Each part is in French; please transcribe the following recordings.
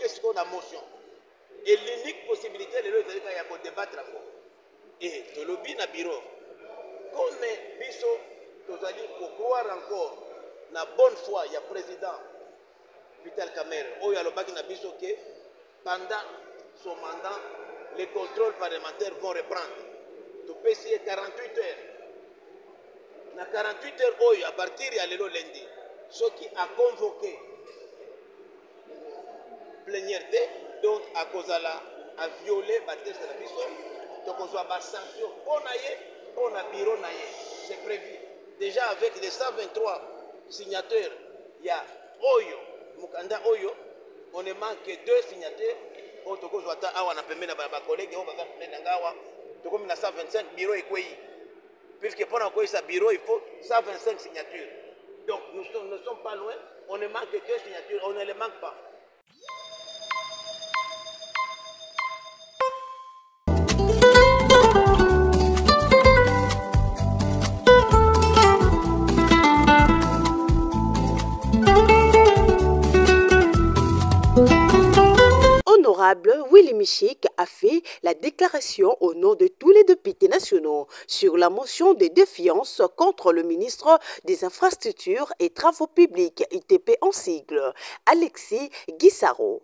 ce qu'on a motion. Et l'unique possibilité, c'est de débattre encore. Et de lobby na bureau. Comme biso, nous allons croire encore la bonne foi, il y a président Vital Kamerhe, où il y a le bac na biso que pendant son mandat, les contrôles parlementaires vont reprendre. Tu peux essayer 48 heures. Dans 48 heures, à partir de lundi, ceux qui a convoqué plénière, donc à cause de la a violé la test de la mission, donc on soit des sanctions. On a bureau, c'est prévu. Déjà avec les 123 signataires, il y a Oyo, Mukanda Oyo, on ne manque que 2 signataires. On a permis à ma collègue, on a 125 bureaux et quoi. Puisque pour avoir ce bureau, il faut 125 signatures. Donc nous ne sommes pas loin, on ne manque que 2 signatures, on ne les manque pas. L'honorable Willy Michik a fait la déclaration au nom de tous les députés nationaux sur la motion de défiance contre le ministre des Infrastructures et Travaux Publics, ITP en sigle, Alexis Guissaro.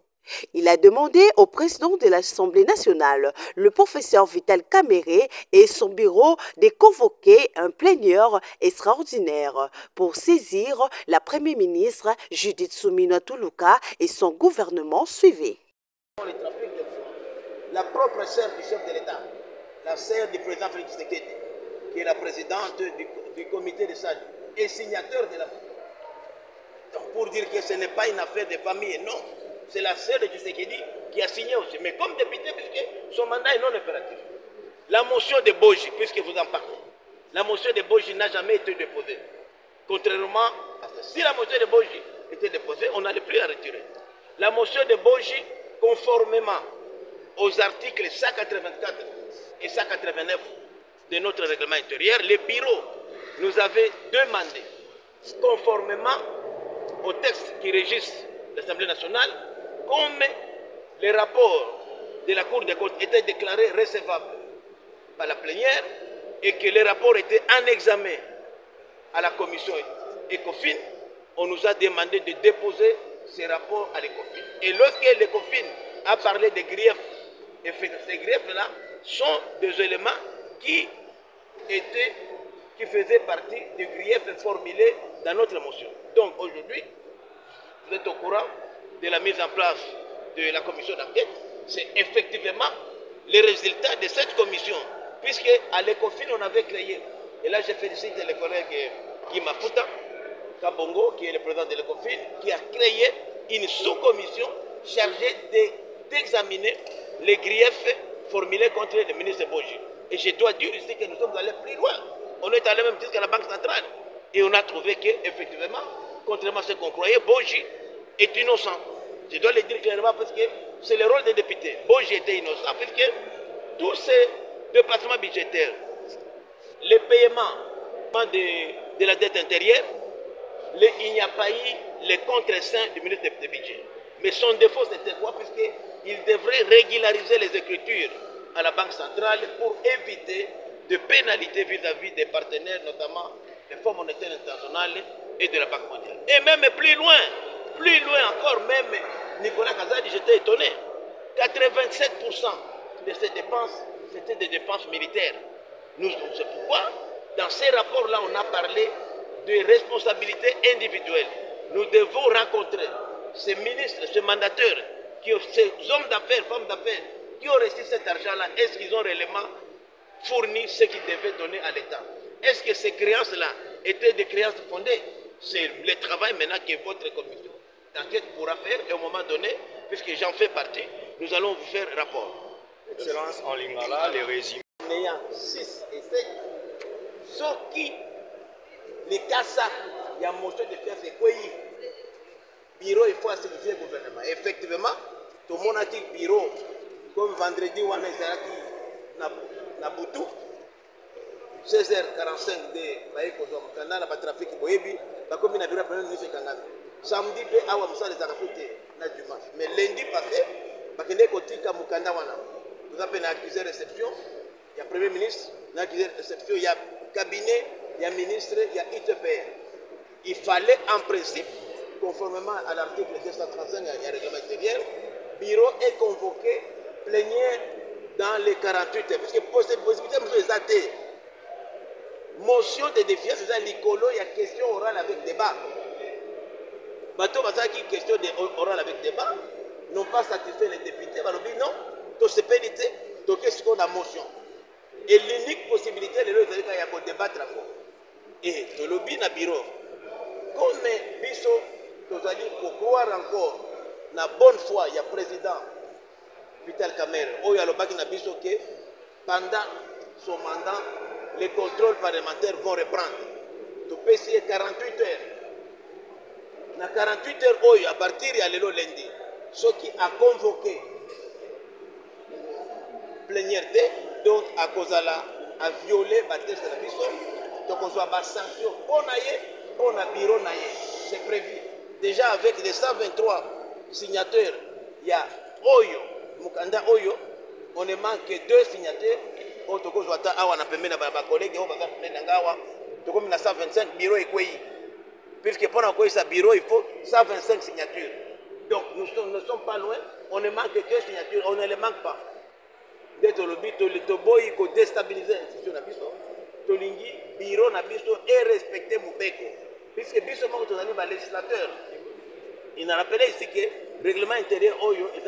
Il a demandé au président de l'Assemblée nationale, le professeur Vital Kamerhe et son bureau de convoquer un plénière extraordinaire pour saisir la première ministre Judith Suminwa Tuluka et son gouvernement suivi. Le trafic de fonds. La propre sœur du chef de l'État, la sœur du président Félix Tshisekedi, qui est la présidente du comité de sages et signateur de la donc pour dire que ce n'est pas une affaire de famille, non. C'est la sœur de Tshisekedi qui a signé aussi. Mais comme député, puisque son mandat est non impératif. La motion de Boji, puisque vous en parlez, la motion de Boji n'a jamais été déposée. Contrairement à ça. Si la motion de Boji était déposée, on n'allait plus la retirer. La motion de Boji, conformément aux articles 184 et 189 de notre règlement intérieur, le bureau nous avait demandé, conformément au texte qui régisse l'Assemblée nationale, comme les rapports de la Cour des comptes étaient déclarés recevables par la plénière et que les rapports étaient en examen à la commission ECOFIN, on nous a demandé de déposer ces rapports à l'ECOFIN. Et lorsque l'ECOFIN a parlé des griefs, et ces griefs-là sont des éléments qui faisaient partie des griefs formulés dans notre motion. Donc aujourd'hui, vous êtes au courant de la mise en place de la commission d'enquête. C'est effectivement les résultats de cette commission, puisque à l'ECOFIN on avait créé, et là je félicite le collègue Guy Mafuta Kabongo, qui est le président de l'ECOFIN, qui a créé une sous-commission chargée d'examiner les griefs formulés contre le ministre Boji. Et je dois dire ici que nous sommes allés plus loin. On est allé même jusqu'à la Banque centrale. Et on a trouvé qu'effectivement, contrairement à ce qu'on croyait, Boji est innocent. Je dois le dire clairement parce que c'est le rôle des députés. Boji était innocent. Parce que tous ces déplacements budgétaires, les paiements de la dette intérieure, il n'y a pas eu les contre-seins du ministre du budget. Mais son défaut, c'était quoi? Puisqu'il devrait régulariser les écritures à la Banque centrale pour éviter de pénalités vis-à-vis des partenaires, notamment des Fonds monétaires internationaux et de la Banque mondiale. Et même plus loin encore, même Nicolas Kazadi, j'étais étonné. 87% de ces dépenses, c'était des dépenses militaires. C'est pourquoi, dans ces rapports-là, on a parlé de responsabilités individuelles. Nous devons rencontrer ces ministres, ces mandateurs, ces hommes d'affaires, femmes d'affaires, qui ont reçu cet argent-là. Est-ce qu'ils ont réellement fourni ce qu'ils devaient donner à l'État? Est-ce que ces créances-là étaient des créances fondées? C'est le travail maintenant que votre commission d'enquête pourra faire, et au moment donné, puisque j'en fais partie, nous allons vous faire rapport. Excellence en lingala, les résumés. Ayant 6 et 7, ceux qui, les CASA, il y a motion de faire c'est quoi? Bureau, il faut assainir le gouvernement. Effectivement, tout le monde a dit bureau, comme vendredi, on a Nabutu, 16h45 de trafic, samedi, awa musala les dimanche. Mais lundi, lundi passé, bakende kotika mukanda wana. Nous avons accusé réception, il y a Premier ministre, il y a accusé réception, il y a cabinet, il y a ministre, il y a ITPR. Il fallait en principe, conformément à l'article 235 du règlement intérieur, le bureau est convoqué plénière dans les 48 heures. Puisque possibilité de les athées. Motion de défiance, c'est ça, l'icolo, il y a question orale avec débat. Bateau, qui question orale avec débat, n'ont pas satisfait les députés. Non, tout c'est pénité, donc qu'est-ce qu'on a motion. Et l'unique possibilité, c'est qu'il y a un débat. Et le lobby na bureau, comme biso, nous allons croire encore, la bonne foi, il y a président Vital Kamerhe, il y a le bac na biso que pendant son mandat, les contrôles parlementaires vont reprendre. Tu peux essayer 48 heures. Dans 48 heures, à partir de lundi, ce qui a convoqué plénièreté, donc à cause de la a violé la test de la mission, donc on soit sanction. On a bureau naïe, c'est prévu. Déjà avec les 123 signateurs, il y a Oyo, Mukanda Oyo, on ne manque que 2 signateurs. On a permis à ma collègue, on va faire 125 bureaux et quoi. Puisque pendant que ce bureau, il faut 125 signatures. Donc nous ne sommes pas loin, on ne manque que 2 signatures, on ne les manque pas. D'être le but, le boy qui déstabilise l'institution nabiso, tolingi bureau nabiso et respecter Moubeko. Puisque biso manque de les législateurs. Il a rappelé ici que le règlement intérieur Oyo est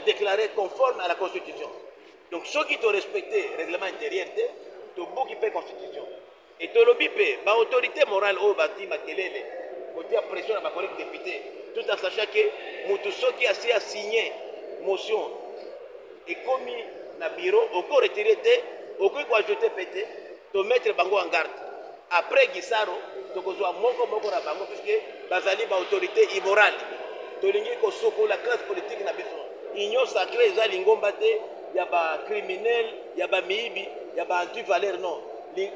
déclaré conforme à la Constitution. Donc ceux qui ont respecté le règlement intérieur, tu as la Constitution. Et tu as l'autorité morale au bâti Makelele, côté à pression à ma collègue député, tout en sachant que ceux qui a signé motion et commis dans le bureau, au corps retiré, au corps ajouté pété, tu mettre bango en garde. Après Gisaro, tu as moko na bango, puisque bazali ba autorité immorale. Tu as la classe politique na besoin. Union sacrée, il y a des criminels, il y a des miibi, il y a des anti-valeurs, non.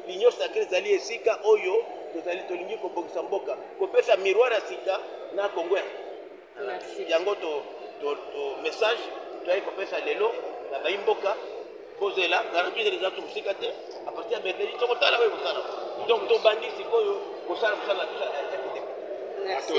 L'union sacrée, il y a Sika Oyo, il y a des Boxamboka. Il y a un miroir à Sika, na Congo. Il y a un message, il y a un lelo, il y a un Mboka, posé là, garantie de résultats sur Sika, à partir de mercredi, tu as là, donc ton bandit, c'est quoi, Merci.